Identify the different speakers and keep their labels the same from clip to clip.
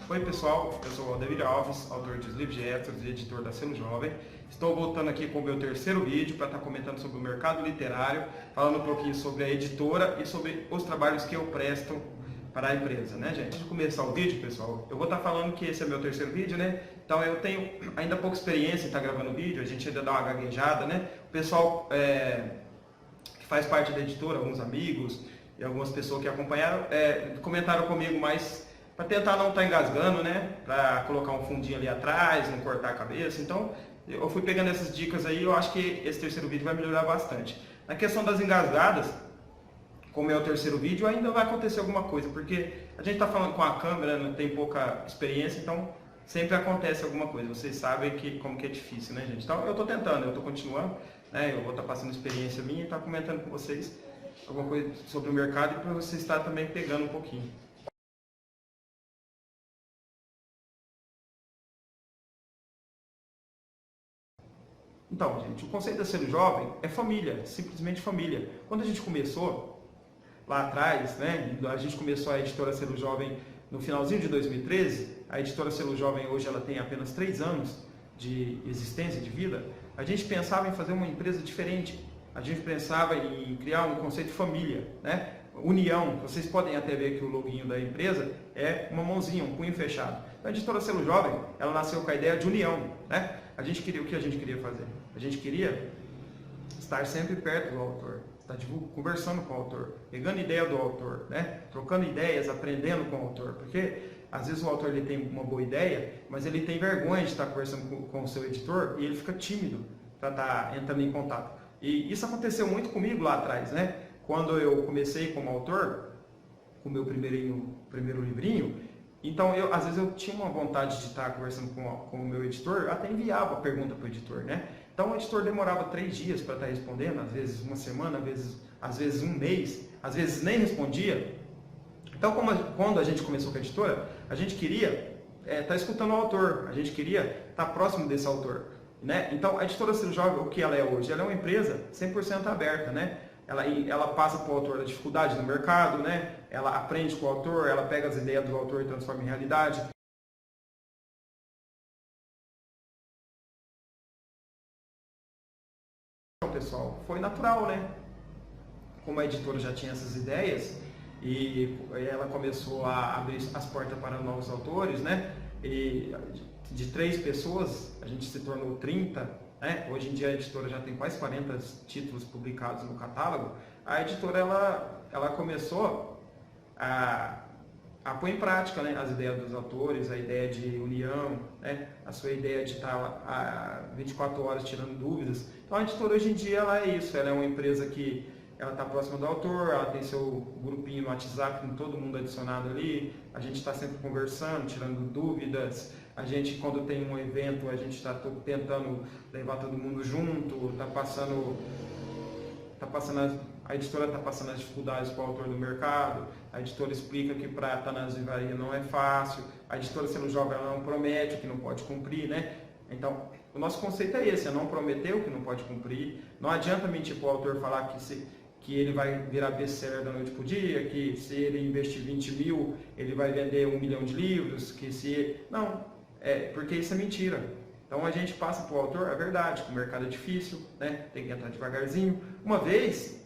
Speaker 1: Oi pessoal, eu sou o Aldemir Alves, autor de livros de extras e editor da Selo Jovem. Estou voltando aqui com o meu terceiro vídeo para estar comentando sobre o mercado literário, falando um pouquinho sobre a editora e sobre os trabalhos que eu presto para a empresa, né, gente? Antes de começar o vídeo, pessoal, eu vou estar falando que esse é meu terceiro vídeo, né? Então eu tenho ainda pouca experiência em estar gravando vídeo, a gente ainda dá uma gaguejada, né? O pessoal que faz parte da editora, alguns amigos e algumas pessoas que acompanharam, comentaram comigo mais para tentar não estar engasgando, né? Para colocar um fundinho ali atrás, não cortar a cabeça. Então, eu fui pegando essas dicas aí, eu acho que esse terceiro vídeo vai melhorar bastante. Na questão das engasgadas, como é o terceiro vídeo, ainda vai acontecer alguma coisa, porque a gente está falando com a câmera, não tem pouca experiência, então sempre acontece alguma coisa. Vocês sabem como que é difícil, né, gente? Então, eu estou tentando, eu estou continuando, né? Eu vou estar passando experiência minha e estar comentando com vocês alguma coisa sobre o mercado e para vocês estar também pegando um pouquinho. Então, gente, o conceito da Selo Jovem é família, simplesmente família. Quando a gente começou, lá atrás, né, a gente começou a editora Selo Jovem no finalzinho de 2013, a editora Selo Jovem hoje ela tem apenas 3 anos de existência, de vida, a gente pensava em fazer uma empresa diferente. A gente pensava em criar um conceito de família, né? União. Vocês podem até ver que o loginho da empresa é uma mãozinha, um punho fechado. Então, a editora Selo Jovem, ela nasceu com a ideia de união, né? O que a gente queria fazer? A gente queria estar sempre perto do autor, estar conversando com o autor, pegando ideia do autor, né? Trocando ideias, aprendendo com o autor, porque às vezes o autor ele tem uma boa ideia, mas ele tem vergonha de estar conversando com o seu editor e ele fica tímido para estar entrando em contato. E isso aconteceu muito comigo lá atrás, né? Quando eu comecei como autor, com o meu primeiro livrinho, então às vezes eu tinha uma vontade de estar conversando com o meu editor, eu até enviava a pergunta para o editor, né? Então o editor demorava 3 dias para estar respondendo, às vezes uma semana, às vezes um mês, às vezes nem respondia. Então quando a gente começou com a editora, a gente queria estar escutando o autor, a gente queria estar próximo desse autor. Né? Então, a editora Selo Jovem, o que ela é hoje? Ela é uma empresa 100% aberta, né? Ela passa para o autor a dificuldade no mercado, né? Ela aprende com o autor, ela pega as ideias do autor e transforma em realidade. Então, pessoal, foi natural, né? Como a editora já tinha essas ideias e ela começou a abrir as portas para novos autores, né? E de 3 pessoas, a gente se tornou 30, né? Hoje em dia a editora já tem quase 40 títulos publicados no catálogo. A editora ela começou a pôr em prática, né, as ideias dos autores, a ideia de união, né, a sua ideia de estar 24 horas tirando dúvidas. Então a editora hoje em dia ela é isso, ela é uma empresa que ela está próxima do autor, ela tem seu grupinho no WhatsApp com todo mundo adicionado ali, a gente está sempre conversando, tirando dúvidas, a gente quando tem um evento, a gente está tentando levar todo mundo junto, a editora está passando as dificuldades para o autor do mercado, a editora explica que para estar nas livrarias não é fácil, a editora Selo Jovem ela não promete o que não pode cumprir, né? Então, o nosso conceito é esse, é não prometer o que não pode cumprir, não adianta mentir para o autor falar que ele vai virar best-seller da noite para o dia, que se ele investir 20 mil, ele vai vender 1 milhão de livros, Não, porque isso é mentira. Então a gente passa para o autor a verdade, que o mercado é difícil, né? Tem que entrar devagarzinho. Uma vez,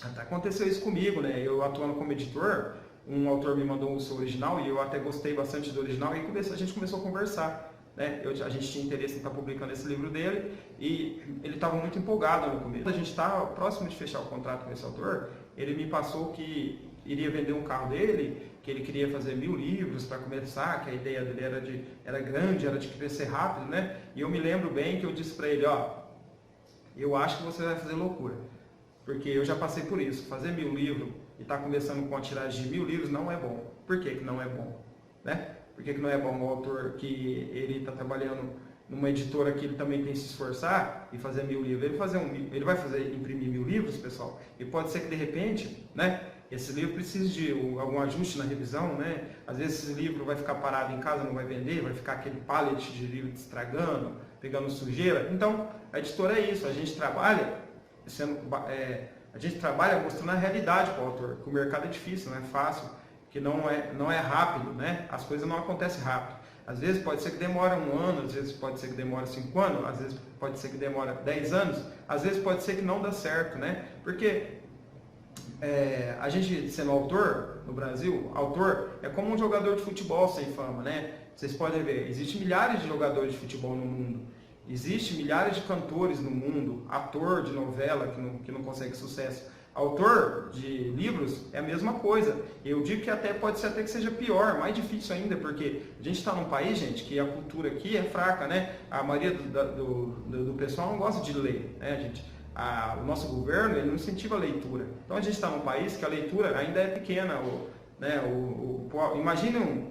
Speaker 1: até aconteceu isso comigo, né? Eu atuando como editor, um autor me mandou o seu original e eu até gostei bastante do original e a gente começou a conversar. Né? A gente tinha interesse em estar publicando esse livro dele e ele estava muito empolgado no começo. Quando a gente estava próximo de fechar o contrato com esse autor, ele me passou que iria vender um carro dele, que ele queria fazer 1000 livros para começar, que a ideia dele era grande, era de crescer rápido, né? E eu me lembro bem que eu disse para ele, ó, eu acho que você vai fazer loucura, porque eu já passei por isso, fazer 1000 livros e estar começando com a tiragem de 1000 livros não é bom. Por que não é bom? Né? Por que não é bom o autor que ele está trabalhando numa editora que ele também tem que se esforçar e fazer 1000 livros? Ele vai imprimir 1000 livros, pessoal, e pode ser que de repente, né, esse livro precise de algum ajuste na revisão, né? Às vezes esse livro vai ficar parado em casa, não vai vender, vai ficar aquele pallet de livro estragando, pegando sujeira. Então, a editora é isso, a gente trabalha mostrando a realidade para o autor, que o mercado é difícil, não é fácil, que não é rápido, né? As coisas não acontecem rápido. Às vezes pode ser que demore 1 ano, às vezes pode ser que demore 5 anos, às vezes pode ser que demore 10 anos, às vezes pode ser que não dê certo, né? Porque a gente sendo autor no Brasil, autor é como um jogador de futebol sem fama, né? Vocês podem ver, existem milhares de jogadores de futebol no mundo, existem milhares de cantores no mundo, ator de novela que não consegue sucesso. Autor de livros é a mesma coisa. Eu digo que pode ser até que seja pior, mais difícil ainda, porque a gente está num país, gente, que a cultura aqui é fraca, né? A maioria do pessoal não gosta de ler, né, gente? O nosso governo ele não incentiva a leitura. Então a gente está num país que a leitura ainda é pequena. Imagine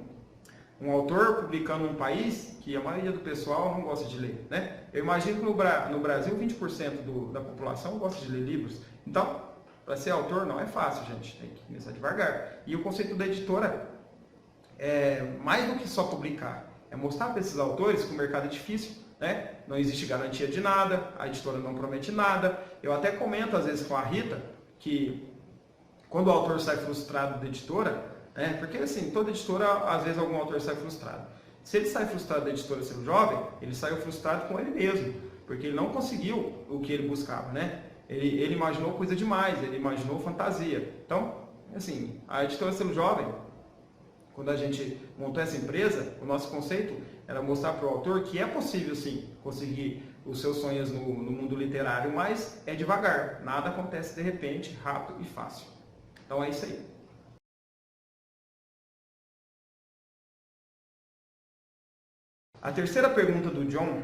Speaker 1: um autor publicando num país que a maioria do pessoal não gosta de ler, né? Eu imagino que no Brasil 20% da população gosta de ler livros. Então, para ser autor não é fácil, gente. Tem que começar devagar. E o conceito da editora é mais do que só publicar. É mostrar para esses autores que o mercado é difícil, né? Não existe garantia de nada, a editora não promete nada. Eu até comento às vezes com a Rita que quando o autor sai frustrado da editora, né? Porque assim, toda editora, às vezes algum autor sai frustrado. Se ele sai frustrado da editora sendo jovem, ele saiu frustrado com ele mesmo, porque ele não conseguiu o que ele buscava, né? Ele imaginou coisa demais, ele imaginou fantasia. Então, assim, a editora sendo jovem, quando a gente montou essa empresa, o nosso conceito era mostrar para o autor que é possível, sim, conseguir os seus sonhos no mundo literário, mas é devagar. Nada acontece de repente, rápido e fácil. Então é isso aí. A terceira pergunta do John,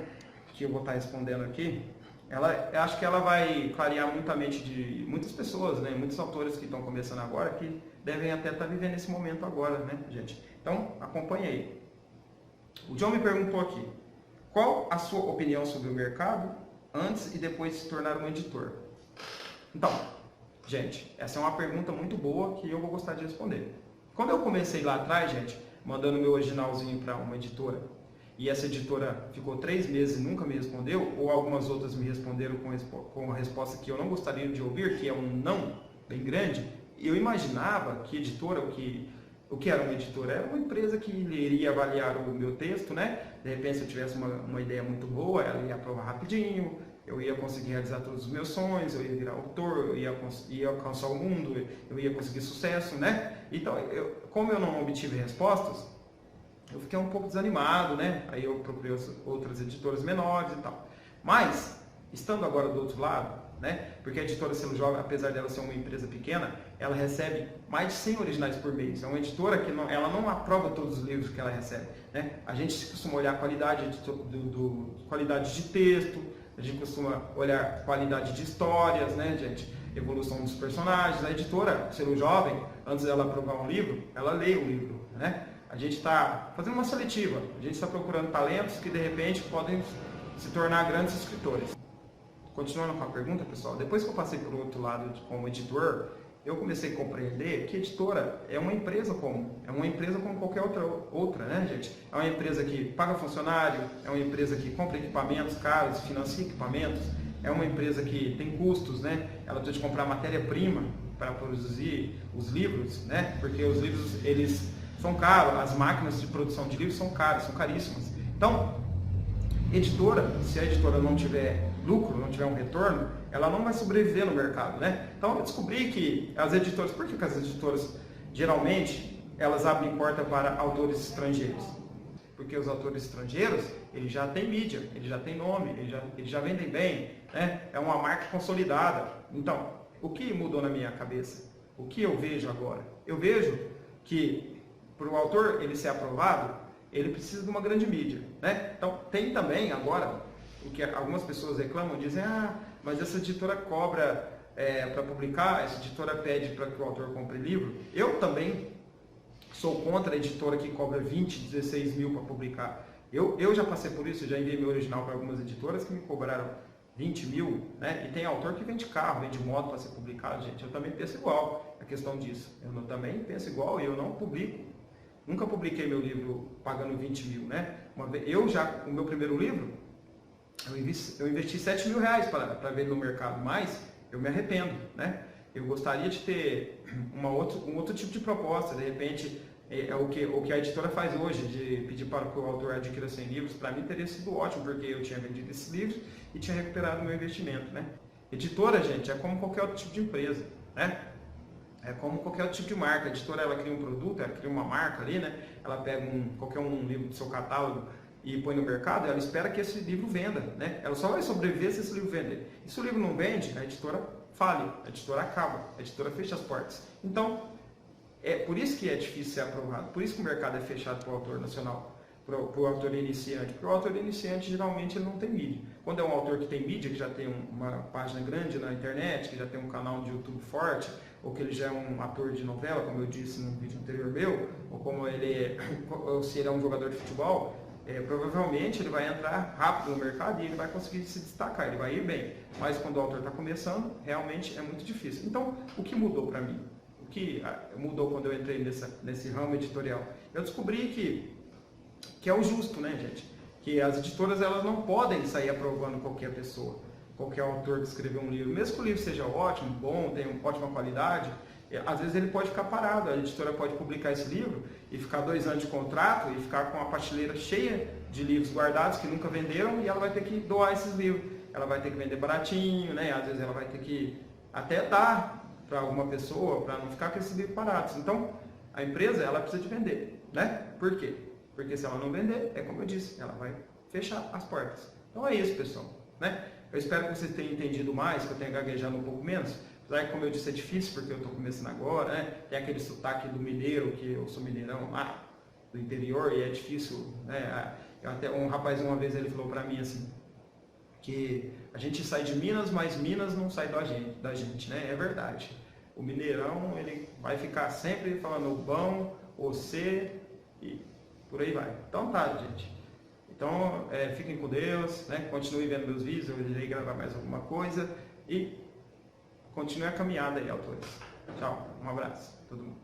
Speaker 1: que eu vou estar respondendo aqui, eu acho que ela vai clarear muito a mente de muitas pessoas, né? Muitos autores que estão começando agora, que devem até estar vivendo esse momento agora, né, gente? Então, acompanhe aí. O John me perguntou aqui, qual a sua opinião sobre o mercado antes e depois de se tornar um editor? Então, gente, essa é uma pergunta muito boa que eu vou gostar de responder. Quando eu comecei lá atrás, gente, mandando meu originalzinho para uma editora, e essa editora ficou 3 meses e nunca me respondeu, ou algumas outras me responderam com uma resposta que eu não gostaria de ouvir, que é um não bem grande, eu imaginava que editora, o que era uma editora? Era uma empresa que iria avaliar o meu texto, né? De repente, se eu tivesse uma ideia muito boa, ela ia aprovar rapidinho, eu ia conseguir realizar todos os meus sonhos, eu ia virar autor, eu ia alcançar o mundo, eu ia conseguir sucesso, né? Então, como eu não obtive respostas, eu fiquei um pouco desanimado, né? Aí eu procurei outras editoras menores e tal. Mas, estando agora do outro lado, né? Porque a editora Selo Jovem, apesar dela ser uma empresa pequena, ela recebe mais de 100 originais por mês. É uma editora que ela não aprova todos os livros que ela recebe, né? A gente costuma olhar a qualidade qualidade de texto, a gente costuma olhar qualidade de histórias, né, gente? Evolução dos personagens. A editora Selo Jovem, antes dela aprovar um livro, ela lê o livro, né? A gente está fazendo uma seletiva, a gente está procurando talentos que de repente podem se tornar grandes escritores. Continuando com a pergunta, pessoal, depois que eu passei por outro lado como editor, eu comecei a compreender que editora é uma empresa como qualquer outra, né, gente? É uma empresa que paga funcionário, é uma empresa que compra equipamentos caros, financia equipamentos, é uma empresa que tem custos, né? Ela precisa de comprar matéria-prima para produzir os livros, né? Porque os livros, eles são caros, as máquinas de produção de livros são caras, são caríssimas. Então, editora, se a editora não tiver lucro, não tiver um retorno, ela não vai sobreviver no mercado, né? Então, eu descobri que as editoras, por que as editoras, geralmente, elas abrem porta para autores estrangeiros? Porque os autores estrangeiros, eles já têm mídia, eles já têm nome, eles já vendem bem, né? É uma marca consolidada. Então, o que mudou na minha cabeça? O que eu vejo agora? Eu vejo que para o autor ele ser aprovado, ele precisa de uma grande mídia, né? Então, tem também agora, o que algumas pessoas reclamam, dizem, mas essa editora cobra para publicar, essa editora pede para que o autor compre livro. Eu também sou contra a editora que cobra 20, 16 mil para publicar. Eu já passei por isso, eu já enviei meu original para algumas editoras que me cobraram 20 mil, né? E tem autor que vende carro, vende moto para ser publicado, gente. Eu também penso igual a questão disso. Eu também penso igual e eu não publico. Nunca publiquei meu livro pagando 20 mil, né? O meu primeiro livro, eu investi 7 mil reais para ver no mercado, mas eu me arrependo, né? eu gostaria de ter um outro tipo de proposta, de repente, o que a editora faz hoje, de pedir para que o autor adquira 100 livros, para mim teria sido ótimo, porque eu tinha vendido esses livros e tinha recuperado meu investimento, né? Editora, gente, é como qualquer outro tipo de empresa, né? É como qualquer outro tipo de marca. A editora, ela cria um produto, ela cria uma marca ali, né? Ela pega qualquer livro do seu catálogo e põe no mercado, ela espera que esse livro venda, né? Ela só vai sobreviver se esse livro vender. E se o livro não vende, a editora fale, a editora acaba, a editora fecha as portas. Então, é por isso que é difícil ser aprovado, por isso que o mercado é fechado para o autor nacional, para o autor iniciante, porque o autor iniciante geralmente ele não tem mídia. Quando é um autor que tem mídia, que já tem uma página grande na internet, que já tem um canal de YouTube forte, ou que ele já é um ator de novela, como eu disse no vídeo anterior meu, ou como ou se ele é um jogador de futebol, provavelmente ele vai entrar rápido no mercado e ele vai conseguir se destacar, ele vai ir bem. Mas quando o autor está começando, realmente é muito difícil. Então, o que mudou para mim? O que mudou quando eu entrei nesse ramo editorial? Eu descobri que é o justo, né, gente? Que as editoras elas não podem sair aprovando qualquer pessoa, qualquer autor que escreveu um livro. Mesmo que o livro seja ótimo, bom, tenha uma ótima qualidade, às vezes ele pode ficar parado. A editora pode publicar esse livro e ficar 2 anos de contrato e ficar com a prateleira cheia de livros guardados que nunca venderam e ela vai ter que doar esses livros. Ela vai ter que vender baratinho, né? Às vezes ela vai ter que até dar para alguma pessoa para não ficar com esses livros parados. Então, a empresa ela precisa de vender, né? Por quê? Porque se ela não vender, é como eu disse, ela vai fechar as portas. Então é isso, pessoal, né? Eu espero que vocês tenham entendido mais, que eu tenha gaguejado um pouco menos. Apesar que, como eu disse, é difícil porque eu estou começando agora, né? Tem aquele sotaque do mineiro, que eu sou mineirão lá do interior e é difícil, né? Até um rapaz uma vez ele falou para mim assim, que a gente sai de Minas, mas Minas não sai da gente, né? É verdade. O mineirão, ele vai ficar sempre falando bom, você e por aí vai. Então tá, gente. Então, fiquem com Deus, né? Continuem vendo meus vídeos, eu irei gravar mais alguma coisa e continue a caminhada aí, autores. Tchau, um abraço a todo mundo.